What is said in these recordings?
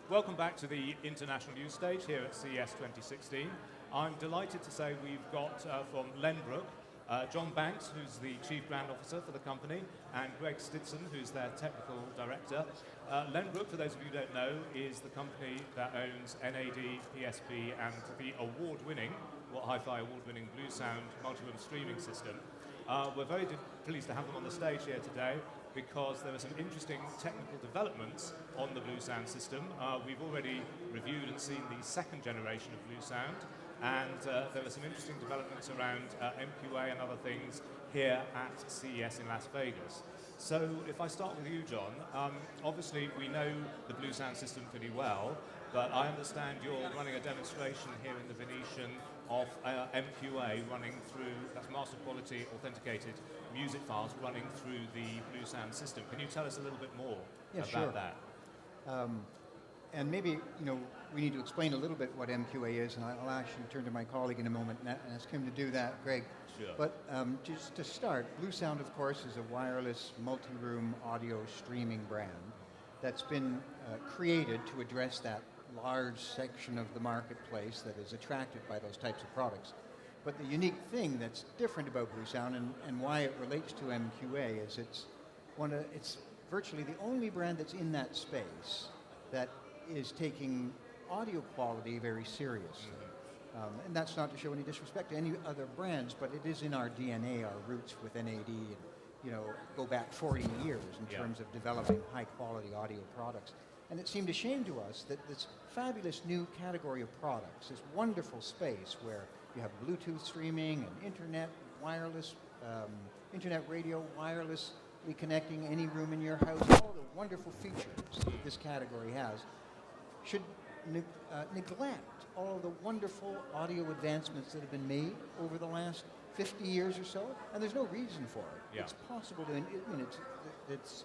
Welcome back to the International News Stage here at CES 2016. I'm delighted to say we've got from Lenbrook, John Banks, who's the Chief Brand Officer for the company, and Greg Stidsen, who's their Technical Director. Lenbrook, for those of you who don't know, is the company that owns NAD, PSP, and the award-winning, hi-fi award-winning Bluesound multi-room streaming system. We're very pleased to have them on the stage here today because there are some interesting technical developments on the Bluesound system. We've already reviewed and seen the second generation of Bluesound, and there are some interesting developments around MQA and other things here at CES in Las Vegas. So if I start with you, John, obviously we know the Bluesound system pretty well, but I understand you're running a demonstration here in the Venetian of MQA running through, that's master quality authenticated music files running through the Bluesound system. Can you tell us a little bit more about that? And maybe, we need to explain a little bit what MQA is, and I'll actually turn to my colleague in a moment and ask him to do that, Greg. Sure. But just to start, Bluesound, of course, is a wireless multi-room audio streaming brand that's been created to address that large section of the marketplace that is attracted by those types of products. But the unique thing that's different about Bluesound and why it relates to MQA is it's virtually the only brand that's in that space that is taking audio quality very seriously. And that's not to show any disrespect to any other brands, but it is in our DNA, our roots with NAD, and go back 40 years in terms of developing high quality audio products. And it seemed a shame to us that this fabulous new category of products, this wonderful space where you have Bluetooth streaming and internet, wireless, internet radio, wirelessly connecting any room in your house, all the wonderful features that this category has, should neglect all the wonderful audio advancements that have been made over the last 50 years or so, and there's no reason for it. It's possible to, it's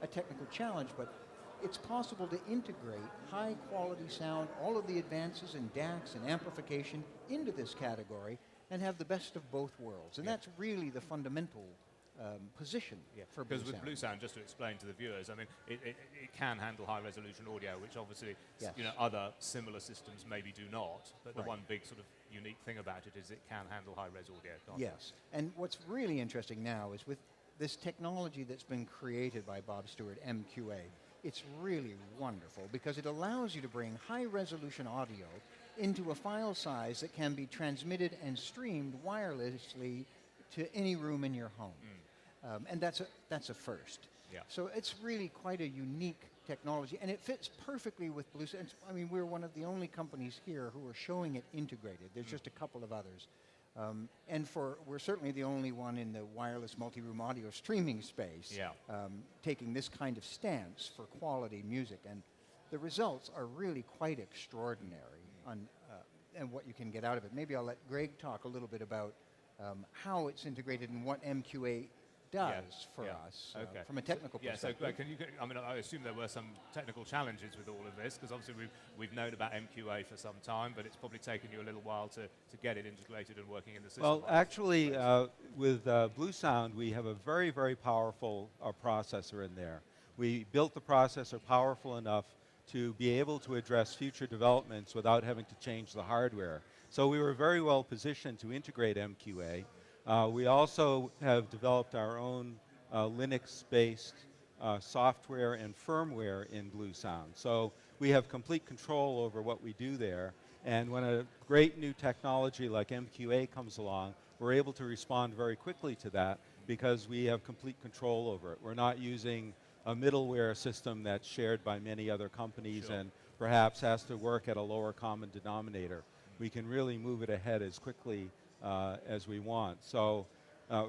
a technical challenge, but it's possible to integrate high quality sound, all of the advances in DACs and amplification into this category and have the best of both worlds. And that's really the fundamental position for Bluesound. Because with Bluesound, just to explain to the viewers, I mean, it can handle high resolution audio, which obviously other similar systems maybe do not. But the one big sort of unique thing about it is it can handle high res audio. Yes, and what's really interesting now is with this technology that's been created by Bob Stewart, MQA, it's really wonderful because it allows you to bring high resolution audio into a file size that can be transmitted and streamed wirelessly to any room in your home. And that's a first. So it's really quite a unique technology, and it fits perfectly with Bluesound. I mean, we're one of the only companies here who are showing it integrated. There's just a couple of others. And we're certainly the only one in the wireless multi-room audio streaming space taking this kind of stance for quality music. And the results are really quite extraordinary on and what you can get out of it. Maybe I'll let Greg talk a little bit about how it's integrated and what MQA does for us from a technical perspective. So Greg, I mean, I assume there were some technical challenges with all of this, because obviously we've known about MQA for some time, but it's probably taken you a little while to get it integrated and working in the system. Well, actually, with Bluesound, we have a very, very powerful processor in there. We built the processor powerful enough to be able to address future developments without having to change the hardware. So we were very well positioned to integrate MQA. We also have developed our own Linux-based software and firmware in Bluesound. So we have complete control over what we do there. And when a great new technology like MQA comes along, we're able to respond very quickly to that because we have complete control over it. We're not using a middleware system that's shared by many other companies and perhaps has to work at a lower common denominator. We can really move it ahead as quickly as we want. So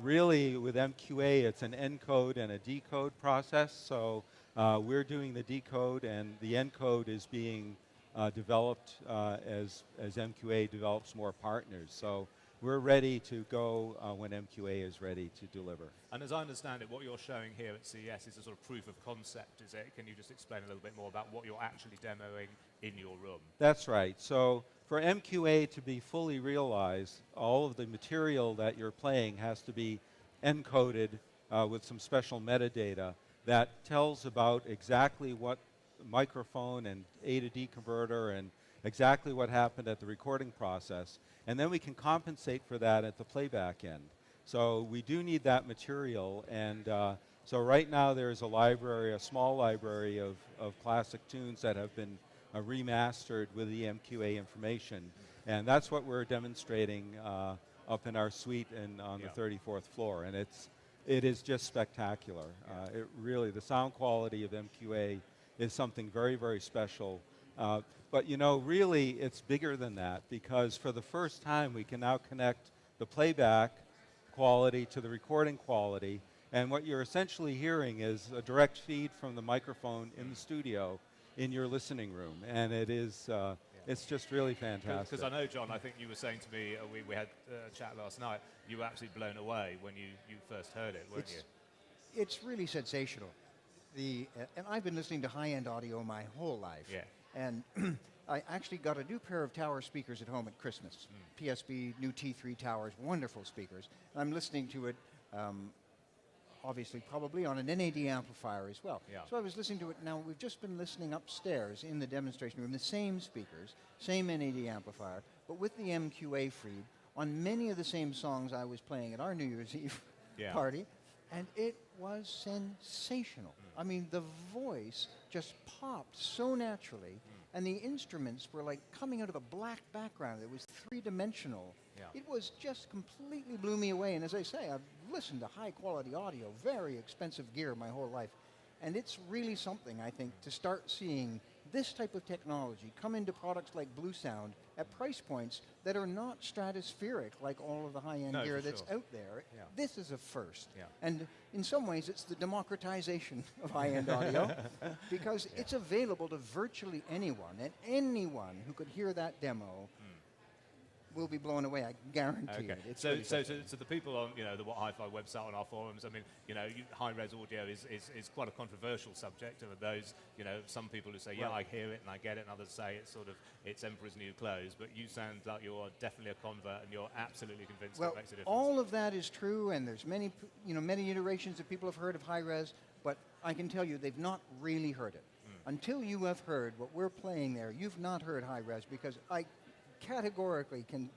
really with MQA, it's an encode and a decode process. So we're doing the decode, and the encode is being developed as MQA develops more partners. So we're ready to go when MQA is ready to deliver. And as I understand it, what you're showing here at CES is a sort of proof of concept, is it? Can you just explain a little bit more about what you're actually demoing in your room? That's right. So for MQA to be fully realized, all of the material that you're playing has to be encoded with some special metadata that tells about exactly what microphone and A to D converter and exactly what happened at the recording process. And then we can compensate for that at the playback end. So we do need that material, and so right now there's a library, a small library of classic tunes that have been remastered with the MQA information, and that's what we're demonstrating up in our suite and on the 34th floor, and it is just spectacular. It really, the sound quality of MQA is something very, very special. But you know, really, it's bigger than that, because for the first time we can now connect the playback quality to the recording quality, and what you're essentially hearing is a direct feed from the microphone in the studio in your listening room, and it is it's just really fantastic. Because I know, John, I think you were saying to me, we had a chat last night, you were absolutely blown away when you first heard it, weren't you? It's really sensational. And I've been listening to high-end audio my whole life. Yeah. And I actually got a new pair of tower speakers at home at Christmas. PSB, new T3 towers, wonderful speakers. And I'm listening to it, obviously, probably on an NAD amplifier as well. Yeah. So I was listening to it. Now, we've just been listening upstairs in the demonstration room, the same speakers, same NAD amplifier, but with the MQA feed on many of the same songs I was playing at our New Year's Eve party, and it was sensational. I mean, the voice just popped so naturally, and the instruments were like coming out of a black background. It was three-dimensional. It was just completely blew me away. And as I say, I've listened to high-quality audio, very expensive gear my whole life, and it's really something, I think, to start seeing this type of technology come into products like Bluesound at price points that are not stratospheric like all of the high-end gear that's out there. This is a first. And in some ways, it's the democratization of high-end audio because it's available to virtually anyone, and anyone who could hear that demo will be blown away. I guarantee it. It's so really to the people on the What Hi-Fi website on our forums, I mean, high-res audio is quite a controversial subject. And those, some people who say, I hear it and I get it, and others say it's Emperor's New Clothes. But you sound like you're definitely a convert, and you're absolutely convinced that makes a difference. All of that is true, and there's many iterations that people have heard of high-res, but I can tell you they've not really heard it. Until you have heard what we're playing there, you've not heard high-res, because I categorically can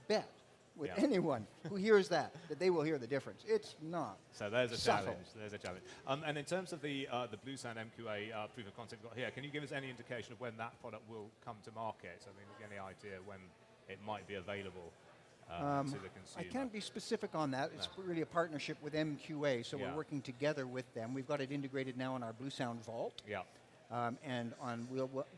bet with anyone who hears that they will hear the difference. It's not. So there's a subtle. challenge. There's a challenge. And in terms of the Bluesound MQA proof of concept we've got here, can you give us any indication of when that product will come to market? I mean, any idea when it might be available to the consumer? I can't be specific on that. It's really a partnership with MQA, so we're working together with them. We've got it integrated now in our Bluesound Vault. And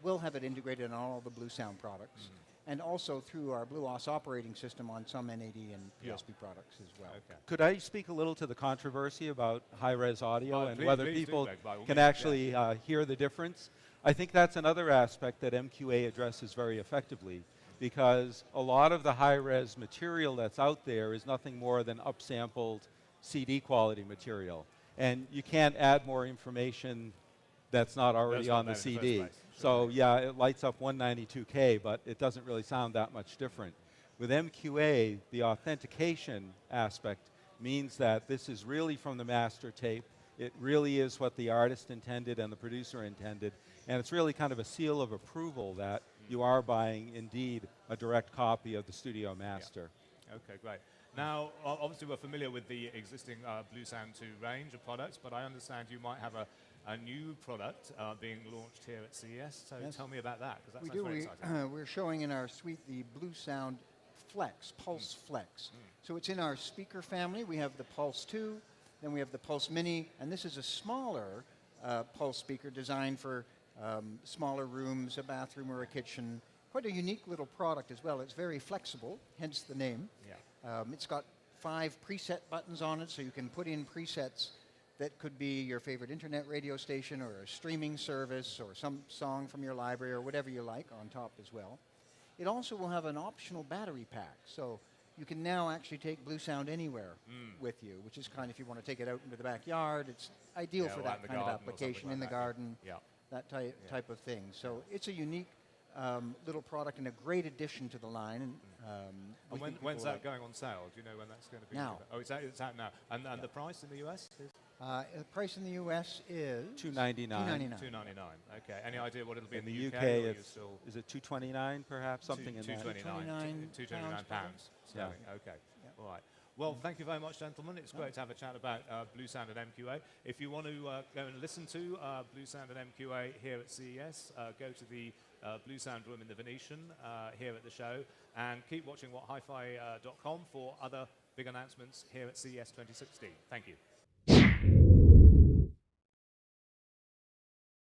we'll have it integrated on all the Bluesound products. And also through our BlueOS operating system on some NAD and PSP products as well. Could I speak a little to the controversy about high-res audio and please, whether please people do, can actually hear the difference? I think that's another aspect that MQA addresses very effectively, because a lot of the high-res material that's out there is nothing more than upsampled CD quality material. And you can't add more information that's not already on the CD. So yeah, it lights up 192K, but it doesn't really sound that much different. With MQA, the authentication aspect means that this is really from the master tape. It really is what the artist intended and the producer intended, and it's really kind of a seal of approval that you are buying, indeed, a direct copy of the studio master. Okay, great. Now, obviously we're familiar with the existing Bluesound 2 range of products, but I understand you might have a new product being launched here at CES. So tell me about that, because that sounds very exciting. We're showing in our suite the Bluesound Flex, Pulse Flex. So it's in our speaker family. We have the Pulse 2, then we have the Pulse Mini, and this is a smaller Pulse speaker designed for smaller rooms, a bathroom or a kitchen. Quite a unique little product as well. It's very flexible, hence the name. It's got 5 preset buttons on it, so you can put in presets that could be your favorite internet radio station or a streaming service or some song from your library or whatever you like on top as well. It also will have an optional battery pack, so you can now actually take Bluesound anywhere with you, which is kind of, if you want to take it out into the backyard, it's ideal for that kind of application in the garden, that type of thing. So it's a unique little product and a great addition to the line. And when's that going on sale? Do you know when that's going to be? Now. Oh, it's out now. And the price in the US is? The price in the U.S. is $299. $299. $299. Okay. Any idea what it'll be in In the the UK? UK, or you it's, still is it $229 perhaps, something in that? 229. 229 £229 pounds, sterling. Okay. All right. Well, thank you very much, gentlemen. It's great to have a chat about Bluesound and MQA. If you want to go and listen to Bluesound and MQA here at CES, go to the Bluesound room in the Venetian here at the show, and keep watching whathifi.com for other big announcements here at CES 2016. Thank you.